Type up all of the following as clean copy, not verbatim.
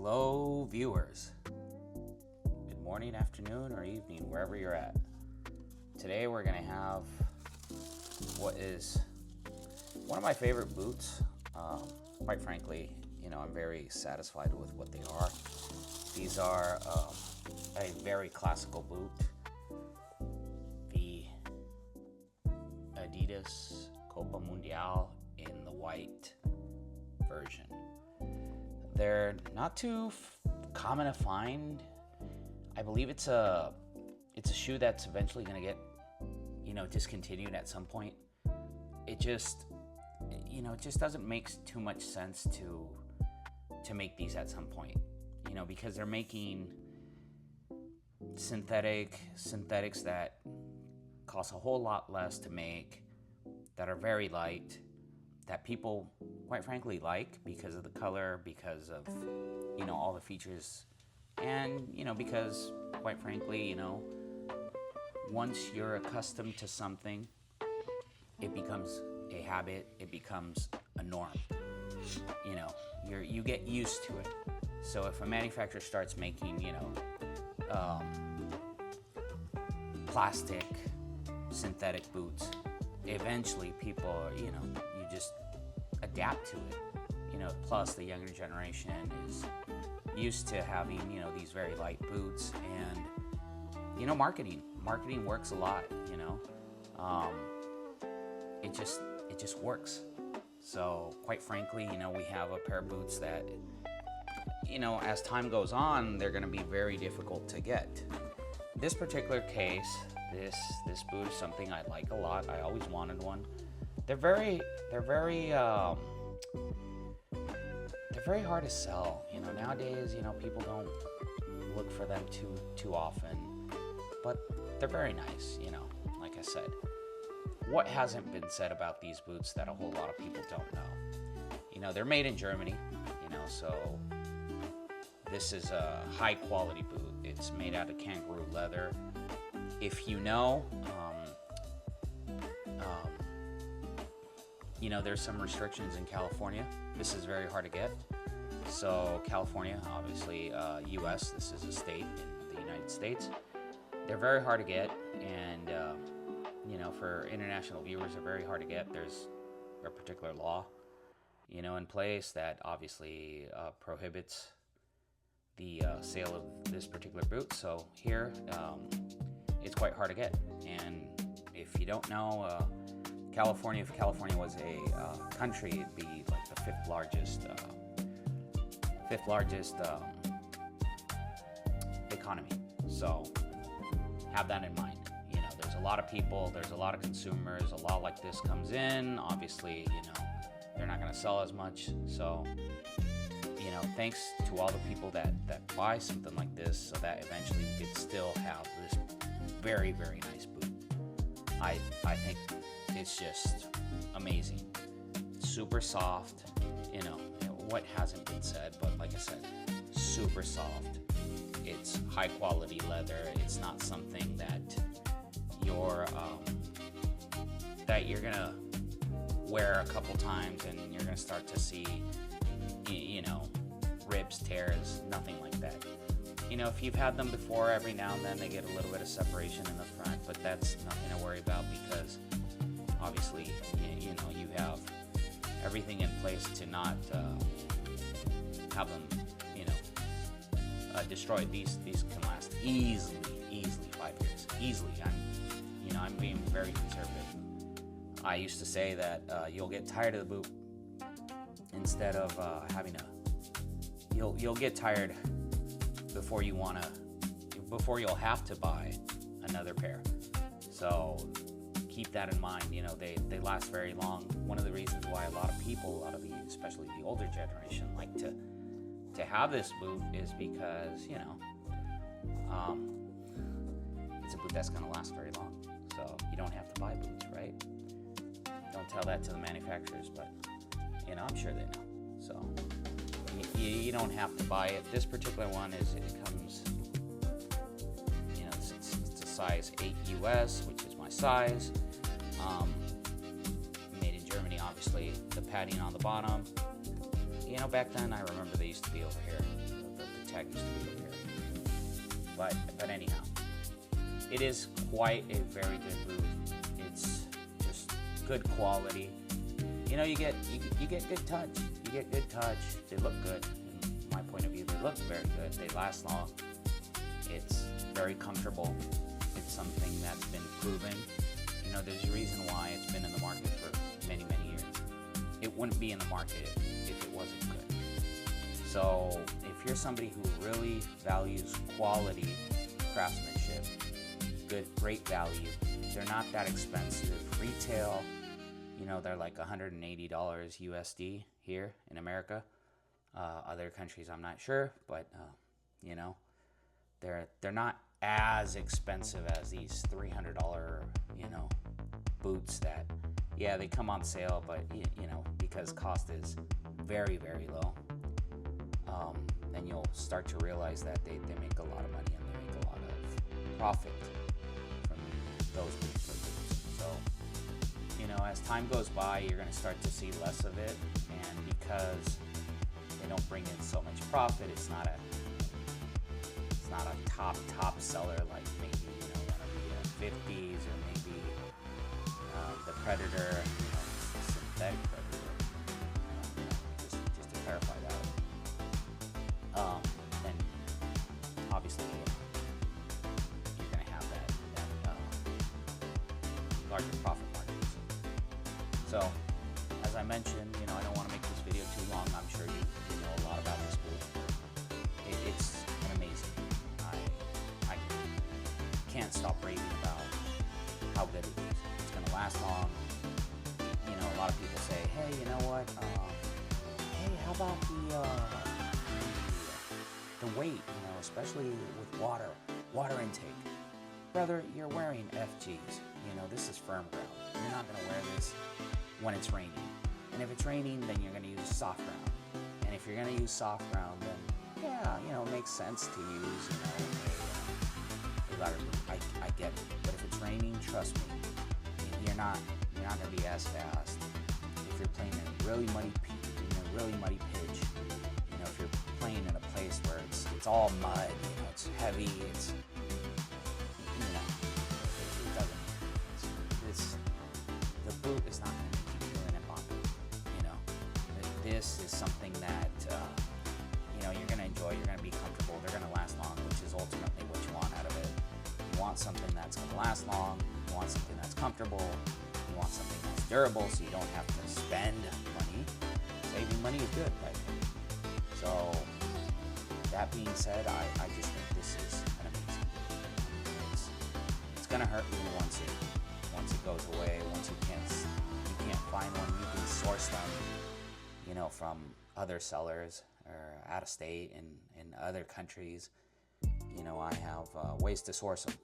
Hello, viewers. Good morning, afternoon, or evening, wherever you're at. Today we're going to have what is one of my favorite boots. Quite frankly, I'm very satisfied with what they are. These are a very classical boot. The Adidas Copa Mundial in the white version. They're not too common to find. I believe it's a shoe that's eventually going to get, discontinued at some point. It just doesn't make too much sense to make these at some point, because they're making synthetics that cost a whole lot less to make, that are very light, that people quite frankly like because of the color, because of all the features, and because quite frankly once you're accustomed to something, it becomes a habit, it becomes a norm. You get used to it. So if a manufacturer starts making plastic synthetic boots, eventually people you just adapt to it. Plus the younger generation is used to having these very light boots, and marketing works a lot. It just works. So quite frankly, we have a pair of boots that as time goes on, they're going to be very difficult to get. This particular case, this boot is something I like a lot. I always wanted one. They're very hard to sell. Nowadays, people don't look for them too often, but they're very nice. Like I said, what hasn't been said about these boots that a whole lot of people don't know? They're made in Germany. So this is a high quality boot. It's made out of kangaroo leather. If there's some restrictions in California. This is very hard to get. So California, obviously, U.S., this is a state in the United States. They're very hard to get, and for international viewers, they're very hard to get. There's a particular law, in place that obviously prohibits the sale of this particular boot. So here, it's quite hard to get. And if you don't know, California, if California was a country, it'd be like the fifth largest economy. So have that in mind. There's a lot of people, there's a lot of consumers. A law like this comes in, obviously, they're not going to sell as much. So, thanks to all the people that buy something like this, so that eventually we could still have this very, very nice boot. I think it's just amazing. Super soft, what hasn't been said, but like I said, super soft. It's high quality leather. It's not something that you're gonna wear a couple times and you're gonna start to see ribs, tears, nothing like that. If you've had them before, every now and then they get a little bit of separation in the front, but that's nothing to worry about, because obviously you have everything in place to not have them destroyed. These can last easily 5 years. Easily. I'm being very conservative. I used to say that you'll get tired of the boot instead of you'll get tired before you'll have to buy another pair. So keep that in mind. They last very long. One of the reasons why a lot of especially the older generation, like to have this boot is because it's a boot that's going to last very long. So you don't have to buy boots, right? Don't tell that to the manufacturers, but I'm sure they know. So you don't have to buy it. This particular one comes, it's a size 8 US, which is my size. Made in Germany, obviously. The padding on the bottom. Back then I remember they used to be over here. tag used to be over here. But anyhow, it is quite a very good boot. It's just good quality. You know, you get good touch. You get good touch. They look good. In my point of view, they look very good. They last long. It's very comfortable. It's something that's been proven. You know, there's a reason why it's been in the market for many, many years. It wouldn't be in the market if it wasn't good. So if you're somebody who really values quality, craftsmanship, great value, they're not that expensive. Retail, you know, they're like $180 USD here in America. Other countries, I'm not sure, but you know, they're not as expensive as these $300, you know, boots that, yeah, they come on sale, but you know, because cost is very, very low, then you'll start to realize that they make a lot of money and they make a lot of profit from those particular boots. So, you know, as time goes by, you're going to start to see less of it, and because they don't bring in so much profit, it's not a top seller like maybe, you know, one of the 50s or maybe the Predator, you know, the synthetic Predator. Just to clarify that. Then obviously you're going to have that larger profit margins. So as I mentioned, you know, I don't want to make this video too long. I'm sure you know a lot about this boot. It's an amazing. I can't stop raving about how good it is. It's going to last long. You know, a lot of people say, hey, you know what? Hey, how about the weight? You know, especially with water intake. Brother, you're wearing FGs. You know, this is firm ground. You're not going to wear this when it's raining. And if it's raining, then you're going to use soft ground. And if you're going to use soft ground, then yeah, you know, it makes sense to use, you know, a leather boot. I get it. But if it's raining, trust me, you're not going to be as fast. If you're playing in a really muddy pitch, you know, if you're playing in a place where it's all mud, you know, it's heavy, it's, you know, it doesn't. The boot is not going to keep you in and bumping. You know, this is something that you know, you're going to enjoy. You're going to be comfortable. They're going to last long, which is ultimately what you want out of it. You want something that's going to last long. You want something that's comfortable. You want something that's durable, so you don't have to spend money. Saving money is good, right? So that being said, I just think this is an amazing boot. It's going to hurt you once it goes away. Once you can't find one, you can source them, you know, from other sellers or out of state in other countries. You know, I have ways to source them.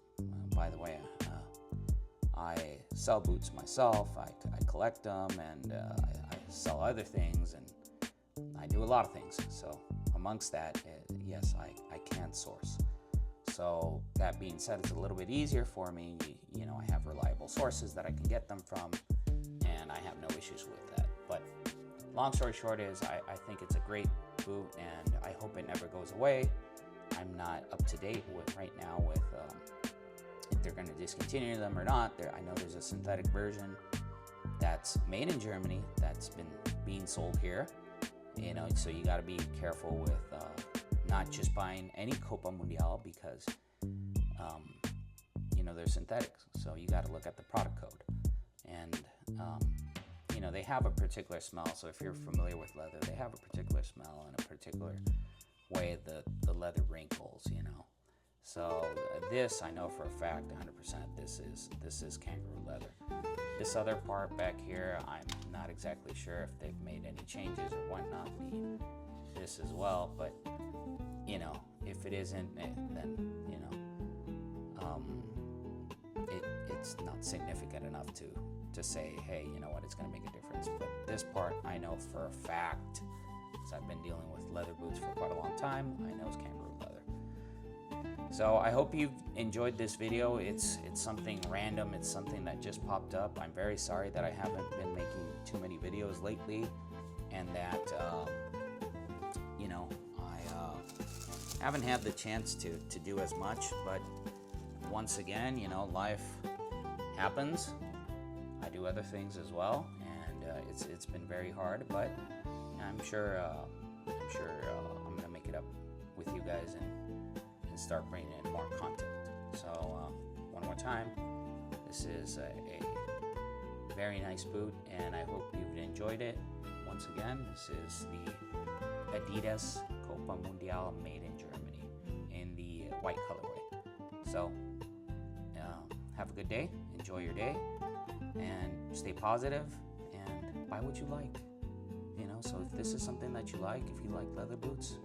By the way, I sell boots myself. I collect them, and I sell other things, and I do a lot of things. So amongst that, yes, I can source. So that being said, it's a little bit easier for me. You know, I have reliable sources that I can get them from, and I have no issues with that. But long story short is, I think it's a great boot, and I hope it never goes away. I'm not up to date with right now with if they're going to discontinue them or not. I know there's a synthetic version that's made in Germany that's being sold here. You know, so you got to be careful with not just buying any Copa Mundial because you know, they're synthetics. So you got to look at the product code, and you know, they have a particular smell. So if you're familiar with leather, they have a particular smell and a particular way the leather wrinkles, you know. So this, I know for a fact 100% this is kangaroo leather. This other part back here, I'm not exactly sure if they've made any changes or whatnot. This as well, but you know, if it isn't, then you know, it's not significant enough to say, hey, you know what, it's going to make a difference. But this part, I know for a fact, because I've been dealing with leather boots for quite a long time, I know it's kangaroo leather. So I hope you've enjoyed this video. It's something random. It's something that just popped up. I'm very sorry that I haven't been making too many videos lately, and that you know, haven't had the chance to do as much, but once again, you know, life happens. I do other things as well, and it's been very hard, but I'm sure I'm gonna make it up with you guys and start bringing in more content. So one more time, this is a very nice boot, and I hope you've enjoyed it. Once again, this is the Adidas Copa Mundial made in Germany in the white colorway. So have a good day, enjoy your day, and stay positive, and buy what you like. You know, so if this is something that you like, if you like leather boots,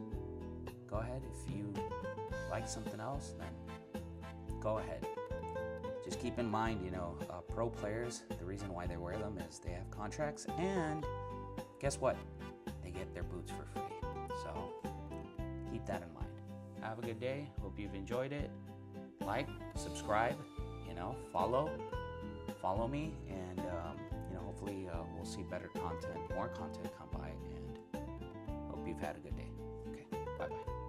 go ahead. If you like something else, then go ahead. Just keep in mind, you know, pro players, the reason why they wear them is they have contracts, and guess what? They get their boots for free. So keep that in mind. Have a good day. Hope you've enjoyed it. Like, subscribe, you know, follow me, and you know, hopefully we'll see better content, more content come by, and hope you've had a good day. Okay, bye-bye.